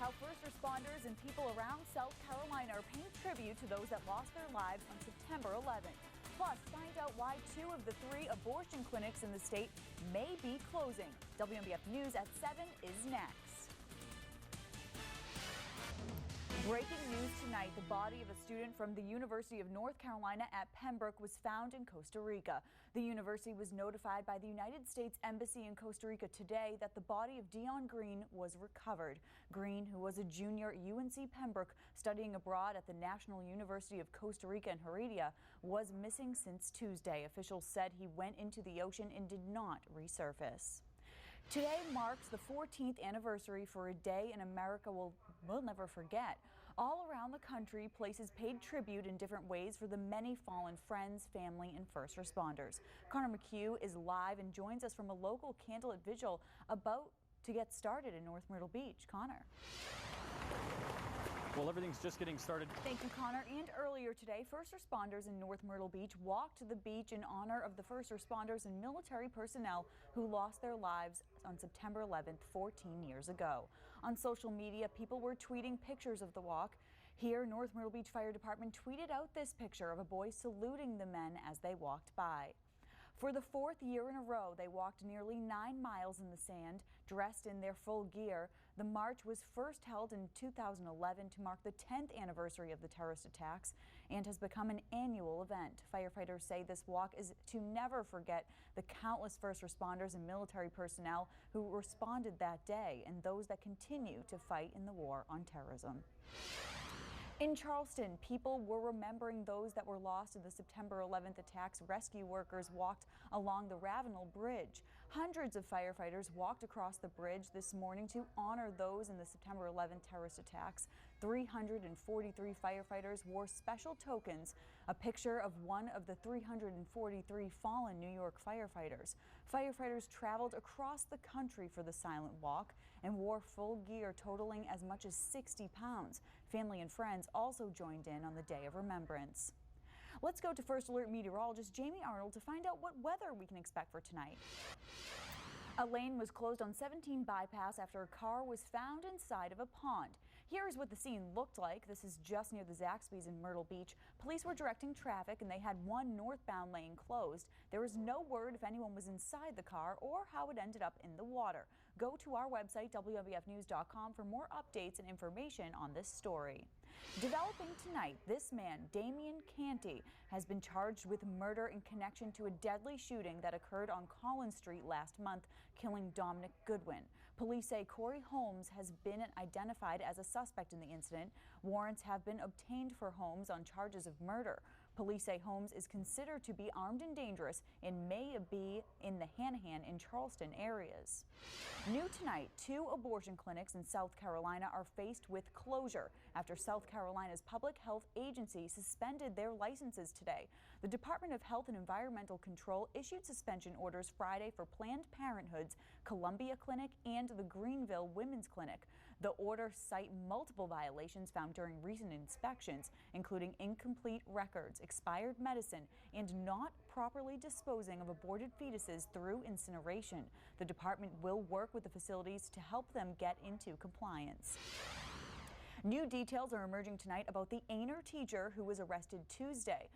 how first responders and people around South Carolina are paying tribute to those that lost their lives on September 11th. Plus, find out why 2 of the 3 abortion clinics in the state may be closing. WNBF News at 7 is next. Breaking news tonight, the body of a student from the University of North Carolina at Pembroke was found in Costa Rica. The university was notified by the United States Embassy in Costa Rica today that the body of Dion Green was recovered. Green, who was a junior at UNC Pembroke studying abroad at the National University of Costa Rica in Heredia, was missing since Tuesday. Officials said he went into the ocean and did not resurface. Today marks the 14th anniversary for a day in America we'll never forget. All around the country, places paid tribute in different ways for the many fallen friends, family, and first responders. Connor McHugh is live and joins us from a local candlelit vigil about to get started in North Myrtle Beach. Connor. Well, everything's just getting started. Thank you, Connor. And earlier today, first responders in North Myrtle Beach walked to the beach in honor of the first responders and military personnel who lost their lives on September 11th, 14 years ago. On social media, people were tweeting pictures of the walk. Here, North Myrtle Beach Fire Department tweeted out this picture of a boy saluting the men as they walked by. For the 4th year in a row, they walked nearly 9 miles in the sand, dressed in their full gear. The march was first held in 2011 to mark the 10th anniversary of the terrorist attacks and has become an annual event. Firefighters say this walk is to never forget the countless first responders and military personnel who responded that day and those that continue to fight in the war on terrorism. In Charleston, people were remembering those that were lost in the September 11th attacks. Rescue workers walked along the Ravenel Bridge. Hundreds of firefighters walked across the bridge this morning to honor those in the September 11th terrorist attacks. 343 firefighters wore special tokens, a picture of one of the 343 fallen New York firefighters. Firefighters traveled across the country for the silent walk and wore full gear totaling as much as 60 pounds. Family and friends also joined in on the Day of Remembrance. Let's go to First Alert meteorologist Jamie Arnold to find out what weather we can expect for tonight. A lane was closed on 17 bypass after a car was found inside of a pond. Here's what the scene looked like. This is just near the Zaxby's in Myrtle Beach. Police were directing traffic and they had one northbound lane closed. There was no word if anyone was inside the car or how it ended up in the water. Go to our website, WNBFnews.com, for more updates and information on this story. Developing tonight, this man, Damian Canty, has been charged with murder in connection to a deadly shooting that occurred on Collins Street last month, killing Dominic Goodwin. Police say Corey Holmes has been identified as a suspect in the incident. Warrants have been obtained for Holmes on charges of murder. Police say Holmes is considered to be armed and dangerous and may be in the Hanahan and Charleston areas. New tonight, 2 abortion clinics in South Carolina are faced with closure after South Carolina's public health agency suspended their licenses today. The Department of Health and Environmental Control issued suspension orders Friday for Planned Parenthood's Columbia Clinic and the Greenville Women's Clinic. The orders cite multiple violations found during recent inspections, including incomplete records, expired medicine, and not properly disposing of aborted fetuses through incineration. The department will work with the facilities to help them get into compliance. New details are emerging tonight about the Ainer teacher who was arrested Tuesday.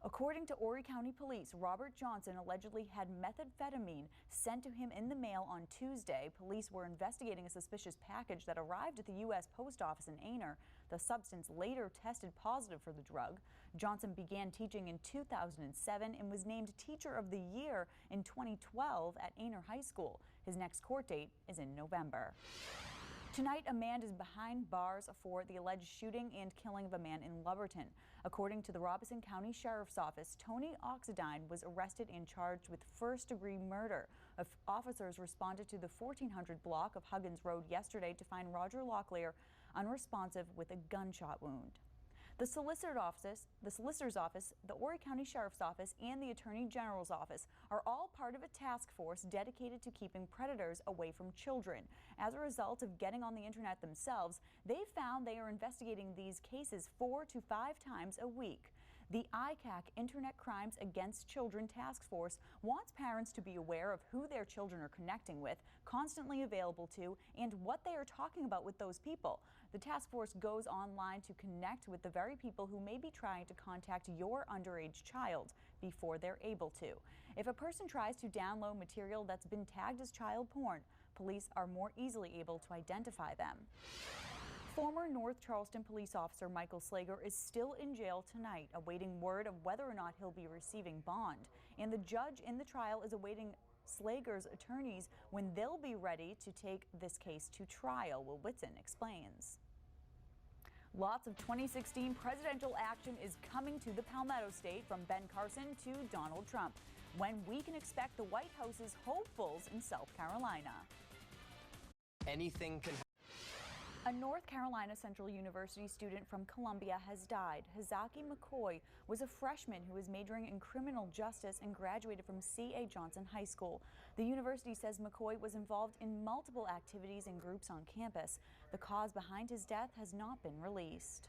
According to Horry County Police, Robert Johnson allegedly had methamphetamine sent to him in the mail on Tuesday. Police were investigating a suspicious package that arrived at the U.S. Post Office in Ainer. The substance later tested positive for the drug. Johnson began teaching in 2007 and was named Teacher of the Year in 2012 at Ainer High School. His next court date is in November. Tonight, a man is behind bars for the alleged shooting and killing of a man in Lubberton. According to the Robeson County Sheriff's Office, Tony Oxidine was arrested and charged with first-degree murder. Officers responded to the 1400 block of Huggins Road yesterday to find Roger Locklear unresponsive with a gunshot wound. The Solicitor's Office, the Horry County Sheriff's Office, and the Attorney General's Office are all part of a task force dedicated to keeping predators away from children. As a result of getting on the internet themselves, they found they are investigating these cases 4 to 5 times a week. The ICAC Internet Crimes Against Children Task Force wants parents to be aware of who their children are connecting with, constantly available to, and what they are talking about with those people. The task force goes online to connect with the very people who may be trying to contact your underage child before they're able to. If a person tries to download material that's been tagged as child porn, police are more easily able to identify them. Former North Charleston police officer Michael Slager is still in jail tonight, awaiting word of whether or not he'll be receiving bond. And the judge in the trial is awaiting Slager's attorneys when they'll be ready to take this case to trial. Will Whitson explains. Lots of 2016 presidential action is coming to the Palmetto State, from Ben Carson to Donald Trump, when we can expect the White House's hopefuls in South Carolina. Anything can happen. A North Carolina Central University student from Columbia has died. Hazaki McCoy was a freshman who was majoring in criminal justice and graduated from C.A. Johnson High School. The university says McCoy was involved in multiple activities and groups on campus. The cause behind his death has not been released.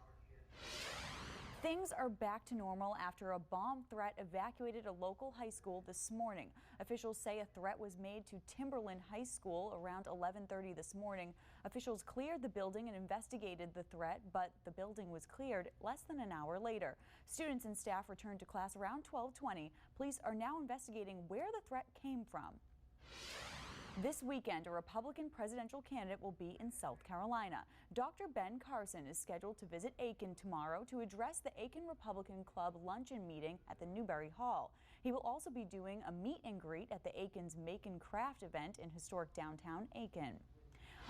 Things are back to normal after a bomb threat evacuated a local high school this morning. Officials say a threat was made to Timberland High School around 11:30 this morning. Officials cleared the building and investigated the threat, but the building was cleared less than an hour later. Students and staff returned to class around 12:20. Police are now investigating where the threat came from. This weekend, a Republican presidential candidate will be in South Carolina. Dr. Ben Carson is scheduled to visit Aiken tomorrow to address the Aiken Republican Club luncheon meeting at the Newberry Hall. He will also be doing a meet and greet at the Aiken's Make and Craft event in historic downtown Aiken.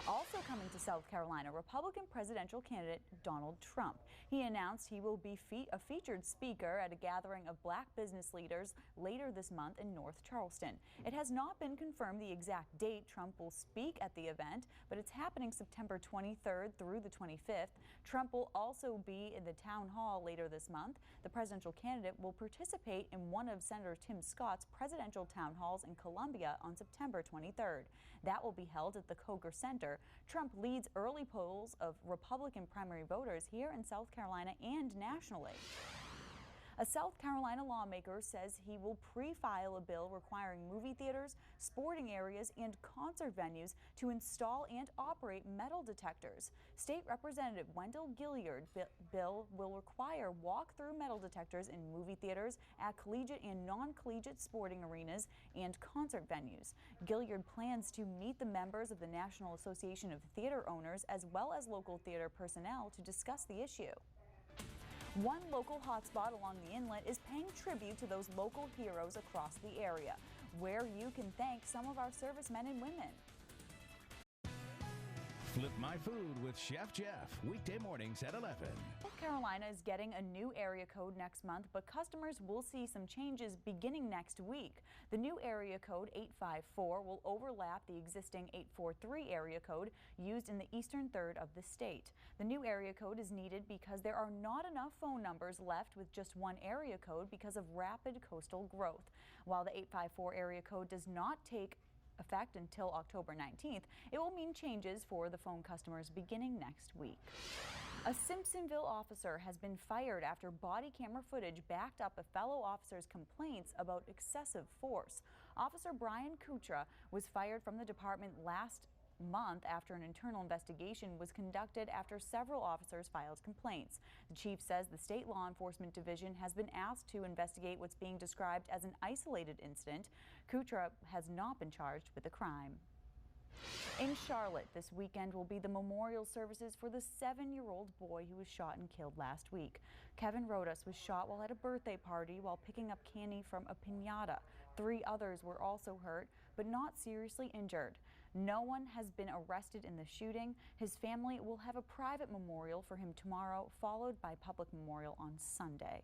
Also coming to South Carolina, Republican presidential candidate Donald Trump. He announced he will be a featured speaker at a gathering of black business leaders later this month in North Charleston. It has not been confirmed the exact date Trump will speak at the event, but it's happening September 23rd through the 25th. Trump will also be in the town hall later this month. The presidential candidate will participate in one of Senator Tim Scott's presidential town halls in Columbia on September 23rd. That will be held at the Coger Center. Trump leads early polls of Republican primary voters here in South Carolina and nationally. A South Carolina lawmaker says he will pre-file a bill requiring movie theaters, sporting areas, and concert venues to install and operate metal detectors. State Representative Wendell Gilliard's bill will require walk-through metal detectors in movie theaters, at collegiate and non-collegiate sporting arenas, and concert venues. Gilliard plans to meet the members of the National Association of Theater Owners as well as local theater personnel to discuss the issue. One local hotspot along the inlet is paying tribute to those local heroes across the area, where you can thank some of our servicemen and women. Flip My Food with Chef Jeff, weekday mornings at 11. North Carolina is getting a new area code next month, but customers will see some changes beginning next week. The new area code 854 will overlap the existing 843 area code used in the eastern third of the state. The new area code is needed because there are not enough phone numbers left with just one area code because of rapid coastal growth. While the 854 area code does not take effect until October 19th, it will mean changes for the phone customers beginning next week. A Simpsonville officer has been fired after body camera footage backed up a fellow officer's complaints about excessive force. Officer Brian Kutra was fired from the department last month after an internal investigation was conducted after several officers filed complaints. The chief says the state law enforcement division has been asked to investigate what's being described as an isolated incident. Kutra has not been charged with the crime. In Charlotte, this weekend will be the memorial services for the 7-year-old boy who was shot and killed last week. Kevin Rodas was shot while at a birthday party while picking up candy from a piñata. 3 others were also hurt, but not seriously injured. No one has been arrested in the shooting. His family will have a private memorial for him tomorrow, followed by public memorial on Sunday.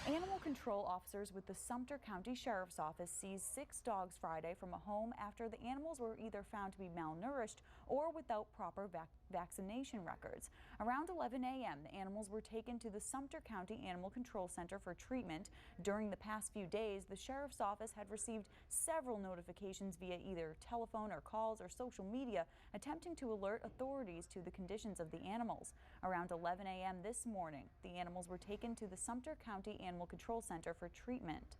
Animal control officers with the Sumter County Sheriff's Office seized 6 dogs Friday from a home after the animals were either found to be malnourished or without proper vaccination records. Around 11 a.m., the animals were taken to the Sumter County Animal Control Center for treatment. During the past few days, the Sheriff's Office had received several notifications via either telephone or calls or social media attempting to alert authorities to the conditions of the animals. Around 11 a.m. this morning, the animals were taken to the Sumter County Animal Control Center for treatment.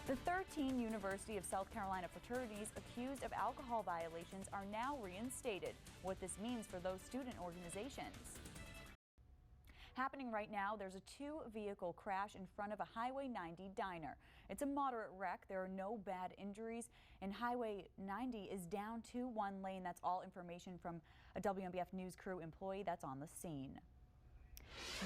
The 13 University of South Carolina fraternities accused of alcohol violations are now reinstated. What this means for those student organizations. Happening right now, there's a two-vehicle crash in front of a Highway 90 diner. It's a moderate wreck. There are no bad injuries, and Highway 90 is down to one lane. That's all information from a WMBF News crew employee that's on the scene.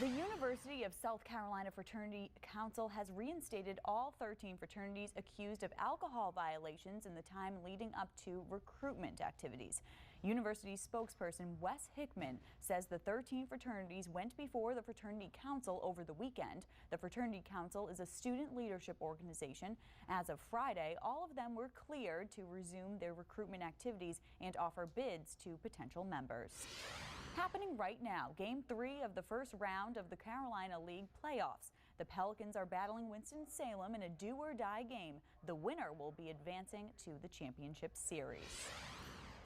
The University of South Carolina Fraternity Council has reinstated all 13 fraternities accused of alcohol violations in the time leading up to recruitment activities. University spokesperson Wes Hickman says the 13 fraternities went before the Fraternity Council over the weekend. The Fraternity Council is a student leadership organization. As of Friday, all of them were cleared to resume their recruitment activities and offer bids to potential members. Happening right now, Game 3 of the first round of the Carolina League playoffs. The Pelicans are battling Winston-Salem in a do-or-die game. The winner will be advancing to the championship series.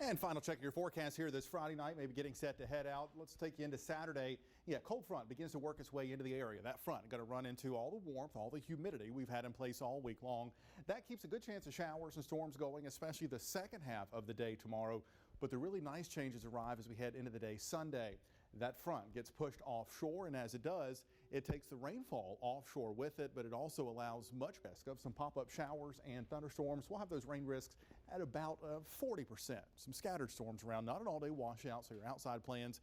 And final check of your forecast here this Friday night, maybe getting set to head out. Let's take you into Saturday. Yeah, cold front begins to work its way into the area. That front going to run into all the warmth, all the humidity we've had in place all week long. That keeps a good chance of showers and storms going, especially the second half of the day tomorrow. But the really nice changes arrive as we head into the day Sunday. That front gets pushed offshore, and as it does, it takes the rainfall offshore with it, but it also allows much risk of some pop-up showers and thunderstorms. We'll have those rain risks at about 40%. Some scattered storms around, not an all-day washout, so your outside plans,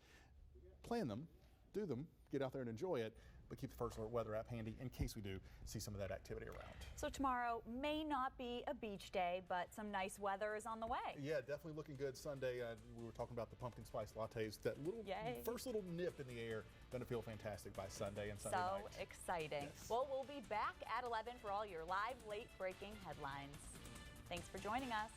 plan them, do them, get out there and enjoy it, but keep the First Alert Weather app handy in case we do see some of that activity around. So tomorrow may not be a beach day, but some nice weather is on the way. Yeah, definitely looking good Sunday. We were talking about the pumpkin spice lattes. That little first little nip in the air, going to feel fantastic by Sunday and Sunday night. So exciting. Yes. Well, we'll be back at 11 for all your live late breaking headlines. Thanks for joining us.